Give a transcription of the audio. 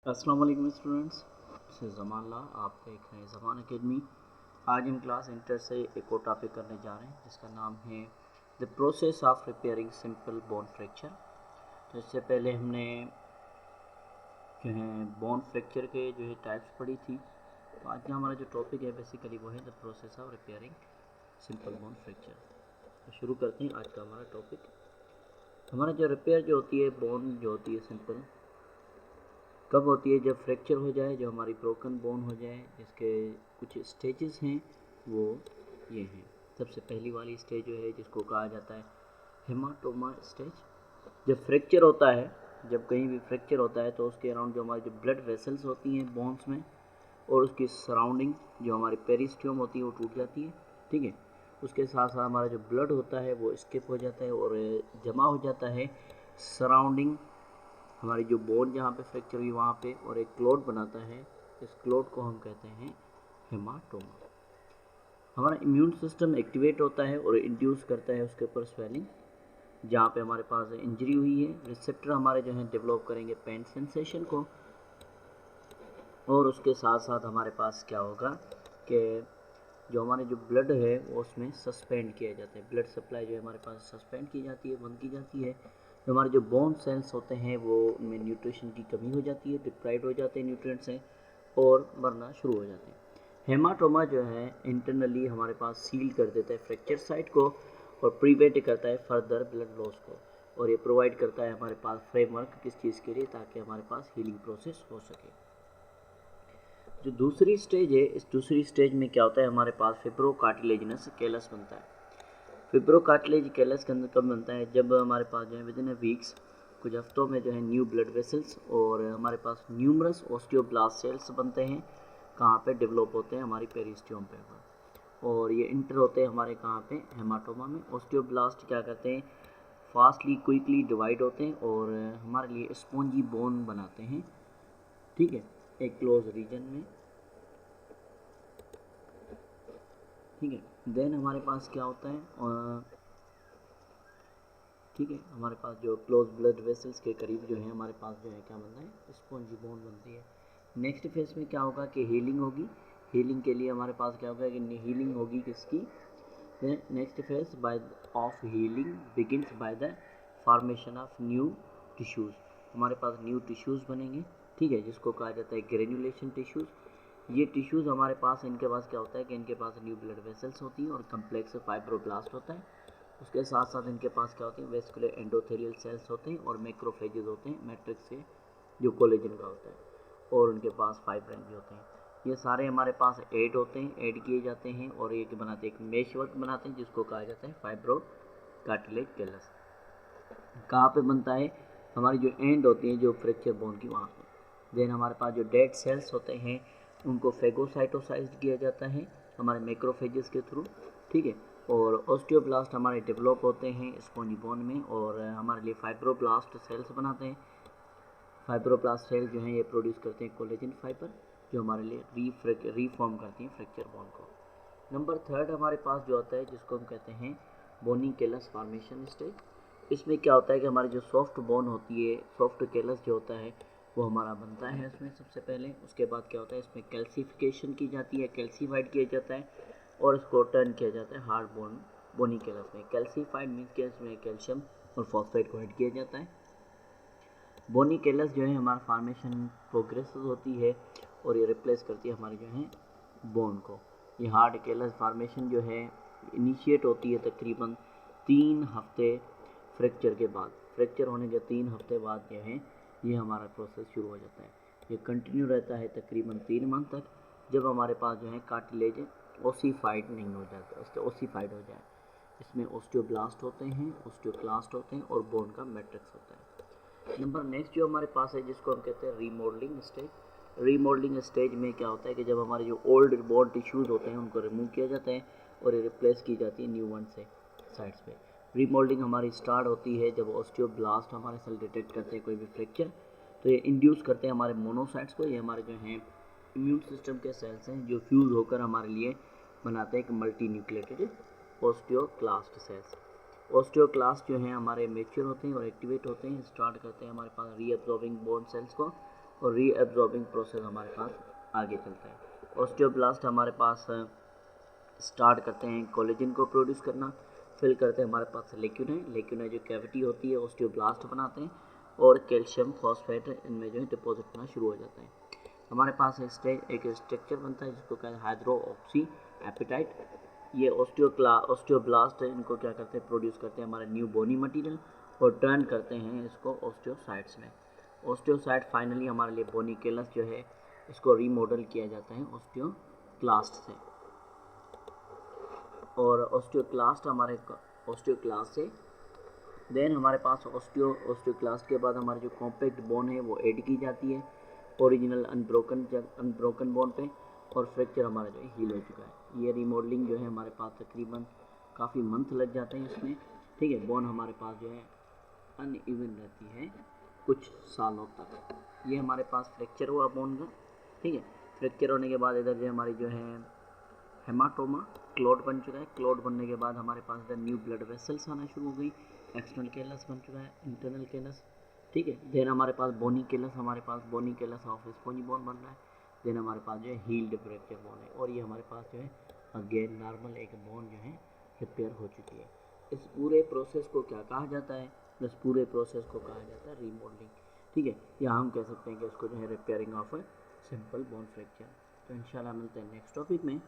अस्सलाम वालेकुम students, this is ज़मान ला। आप देख रहे हैं ज़मान एकेडमी। आज हम क्लास इंटर से एक और टॉपिक करने जा रहे हैं जिसका नाम है the process of repairing simple bone fracture. तो इससे पहले हमने जो है बोन फ्रैक्चर के जो है टाइप्स पढ़ी थी। तो आज का हमारा जो टॉपिक है बेसिकली वो है the process of repairing simple bone fracture. तो शुरू करते हैं आज का हमारा टॉपिक। हमारा जो रिपेयर जो होती है बोन जो होती है सिंपल कब होती है? जब फ्रैक्चर हो जाए, जो हमारी ब्रोकन बोन हो जाए। जिसके कुछ स्टेजेस हैं वो ये हैं। सबसे पहली वाली स्टेज जो है जिसको कहा जाता है हेमाटोमा स्टेज। जब फ्रैक्चर होता है, जब कहीं भी फ्रैक्चर होता है तो उसके अराउंड जो हमारी जो ब्लड वेसल्स होती हैं बोन्स में और उसकी सराउंडिंग जो हमारी पेरिस्टियम होती है वो टूट जाती है। ठीक है, उसके साथ साथ हमारा जो ब्लड होता है वो स्किप हो जाता है और जमा हो जाता है सराउंडिंग हमारी जो बोन जहाँ पे फ्रैक्चर हुई वहाँ पे, और एक क्लोट बनाता है। इस क्लोट को हम कहते हैं हेमाटोमा। हमारा इम्यून सिस्टम एक्टिवेट होता है और इंड्यूस करता है उसके ऊपर स्वेलिंग। जहाँ पे हमारे पास इंजरी हुई है, रिसेप्टर हमारे जो हैं डेवलप करेंगे पेन सेंसेशन को, और उसके साथ साथ हमारे पास क्या होगा कि जो हमारे जो ब्लड है वो उसमें सस्पेंड किया जाता है। ब्लड सप्लाई जो है हमारे पास सस्पेंड की जाती है, बंद की जाती है। जो हमारे जो बोन सेल्स होते हैं वो में न्यूट्रिशन की कमी हो जाती है, डिप्राइव हो जाते हैं न्यूट्रिएंट्स से और मरना शुरू हो जाते हैं। हेमाटोमा जो है इंटरनली हमारे पास सील कर देता है फ्रैक्चर साइट को और प्रिवेंट करता है फर्दर ब्लड लॉस को, और ये प्रोवाइड करता है हमारे पास फ्रेमवर्क किस चीज़ के लिए, ताकि हमारे पास हीलिंग प्रोसेस हो सके। जो दूसरी स्टेज है, इस दूसरी स्टेज में क्या होता है, हमारे पास फिब्रोकार्टिलेजिनस कैलस बनता है। फिब्रोकार्टिलेज कैलस के अंदर कब बनता है? जब हमारे पास जो है विद इन अ वीक्स, कुछ हफ्तों में जो है न्यू ब्लड वेसल्स और हमारे पास न्यूमरस ऑस्टियोब्लास्ट सेल्स बनते हैं। कहाँ पे डेवलप होते हैं? हमारी पेरिस्टियम पे, और ये इंटर होते हैं हमारे कहाँ पे? हेमाटोमा में। ऑस्टियोब्लास्ट क्या करते हैं? फास्टली क्विकली डिवाइड होते हैं और हमारे लिए स्पॉन्जी बोन बनाते हैं। ठीक है, एक क्लोज रीजन में। ठीक है, देन हमारे पास क्या होता है, ठीक है, हमारे पास जो क्लोज ब्लड वेसल्स के करीब जो है हमारे पास जो है क्या बनता है? स्पॉन्जी बोन बनती है। नेक्स्ट फेज में क्या होगा कि हीलिंग होगी। हीलिंग के लिए हमारे पास क्या होगा कि हीलिंग होगी किसकी? Next phase by of healing begins by the formation of new tissues. हमारे पास न्यू टिश्यूज़ बनेंगे। ठीक है, जिसको कहा जाता है ग्रेन्युलेशन टिश्यूज़। ये टिश्यूज़ हमारे पास, इनके पास क्या होता है कि इनके पास न्यू ब्लड वेसल्स होती हैं और कम्प्लेक्स फाइब्रोब्लास्ट होता है। उसके साथ साथ इनके पास क्या होती है? वेस्कुलर एंडोथेलियल सेल्स होते हैं और मैक्रोफेजेस होते हैं, मैट्रिक्स से जो कोलेजन का होता है, और उनके पास फाइब्रिन भी होते हैं। ये सारे हमारे पास ऐड होते हैं, ऐड किए जाते हैं और एक बनाते हैं, एक मेश वर्क बनाते हैं जिसको कहा जाता है फाइब्रो कार्टिलेज कैलस। कहाँ पे बनता है? हमारी जो एंड होती है जो फ्रैक्चर बोन की, वहाँ पे। देन हमारे पास जो डेड सेल्स होते हैं उनको फेगोसाइटोसाइज्ड किया जाता है हमारे मैक्रोफेजेस के थ्रू। ठीक है, और ऑस्टियोब्लास्ट हमारे डेवलप होते हैं स्पॉन्जी बोन में और हमारे लिए फाइब्रोब्लास्ट सेल्स बनाते हैं। फाइब्रोब्लास्ट सेल जो हैं ये प्रोड्यूस करते हैं कोलेजन फाइबर, जो हमारे लिए रीफॉर्म करती हैं फ्रैक्चर बोन को। नंबर थर्ड हमारे पास जो होता है जिसको हम कहते हैं बोनी केलस फॉर्मेशन स्टेज। इसमें क्या होता है कि हमारी जो सॉफ्ट बोन होती है, सॉफ्ट केलस जो होता है वो हमारा बनता है इसमें सबसे पहले। उसके बाद क्या होता है, इसमें कैल्सिफिकेशन की जाती है, कैल्सीफाइड किया जाता है और इसको टर्न किया जाता है हार्ड बोनी केलस में। कैल्सीफाइड मीन्स कि इसमें कैल्शियम और फॉस्फेट को ऐड किया जाता है। बोनी केलस जो है हमारा फॉर्मेशन प्रोग्रेस होती है और ये रिप्लेस करती है हमारी जो है बोन को। ये हार्ड केलस फॉर्मेशन जो है इनिशिएट होती है तकरीबन 3 हफ्ते फ्रैक्चर के बाद। फ्रैक्चर होने के 3 हफ्ते बाद जो है ये हमारा प्रोसेस शुरू हो जाता है। ये कंटिन्यू रहता है तकरीबन 3 मंथ तक, जब हमारे पास जो है कार्टिलेज ओसीफाइड नहीं हो जाता, इसके ओसीफाइड हो जाए। इसमें ऑस्टियोब्लास्ट होते हैं, ऑस्टियोक्लास्ट होते हैं और बोन का मैट्रिक्स होता है। नंबर नेक्स्ट जो हमारे पास है जिसको हम कहते हैं रीमॉडलिंग स्टेज। रीमॉडलिंग स्टेज में क्या होता है कि जब हमारे जो ओल्ड बोन टिश्यूज़ होते हैं उनको रिमूव किया जाता है और ये रिप्लेस की जाती है न्यू वन से साइड्स पे। रीमॉडलिंग हमारी स्टार्ट होती है जब ऑस्टियोब्लास्ट हमारे सेल डिटेक्ट करते हैं कोई भी फ्रैक्चर, तो ये इंड्यूस करते हैं हमारे मोनोसाइट्स को। ये हमारे जो हैं इम्यून सिस्टम के सेल्स हैं जो फ्यूज़ होकर हमारे लिए बनाते हैं एक multi nucleated osteoclast cells. Osteoclast जो हैं हमारे मेच्योर होते हैं और एक्टिवेट होते हैं, स्टार्ट करते हैं हमारे पास रीअब्जॉर्बिंग बोन सेल्स को और रीएब्जॉर्बिंग प्रोसेस हमारे पास आगे चलता है। ऑस्टियोब्लास्ट हमारे पास स्टार्ट करते हैं कोलेजन को प्रोड्यूस करना, फिल करते हैं हमारे पास लेक्यूनाई, लेक्यूनाई जो कैविटी होती है ऑस्टियोब्लास्ट बनाते हैं, और कैल्शियम फॉस्फेट इनमें जो है डिपॉजिट होना शुरू हो जाता है। हमारे पास एक स्ट्रक्चर बनता है जिसको कहते हैं हाइड्रोक्सी एपिटाइट। ये ऑस्टियोब्लास्ट इनको क्या करते हैं, प्रोड्यूस करते हैं हमारे न्यू बोनी मटेरियल और टर्न करते हैं इसको ऑस्टियोसाइट्स में। ऑस्टियोसाइट फाइनली हमारे लिए बोनी केलस जो है इसको रीमॉडल किया जाता है ऑस्टियोक्लास्ट से। और ऑस्टियोक्लास्ट से देन हमारे पास ऑस्टियोक्लास्ट के बाद हमारे जो कॉम्पैक्ट बोन है वो ऐड की जाती है ओरिजिनल अनब्रोकन बोन पे, और फ्रैक्चर हमारा जो है हील हो चुका है। ये रीमॉडलिंग जो है हमारे पास तकरीबन काफ़ी मंथ लग जाते हैं इसमें, ठीक है। बोन हमारे पास जो है अनइवन रहती है कुछ सालों तक। ये हमारे पास फ्रैक्चर हुआ बोन का, ठीक है। फ्रैक्चर होने के बाद इधर जो हमारी जो है हेमाटोमा क्लॉट बन चुका है। क्लॉट बनने के बाद हमारे पास इधर न्यू ब्लड वेसल्स आना शुरू हो गई, एक्सटर्नल केलस बन चुका है, इंटरनल केलस, ठीक है। देन हमारे पास बोनी केलस ऑफ स्पॉन्जी बोन बन रहा है। देन हमारे पास जो है हील्ड फ्रैक्चर बोन है, और ये हमारे पास जो है अगेन नॉर्मल एक बोन जो है रिपेयर हो चुकी है। इस पूरे प्रोसेस को क्या कहा जाता है, इस पूरे प्रोसेस को कहा जाता है रीमॉडलिंग, ठीक है। या हम कह सकते हैं कि इसको जो है repairing of simple bone fracture. तो इंशाल्लाह मिलते हैं नेक्स्ट टॉपिक में।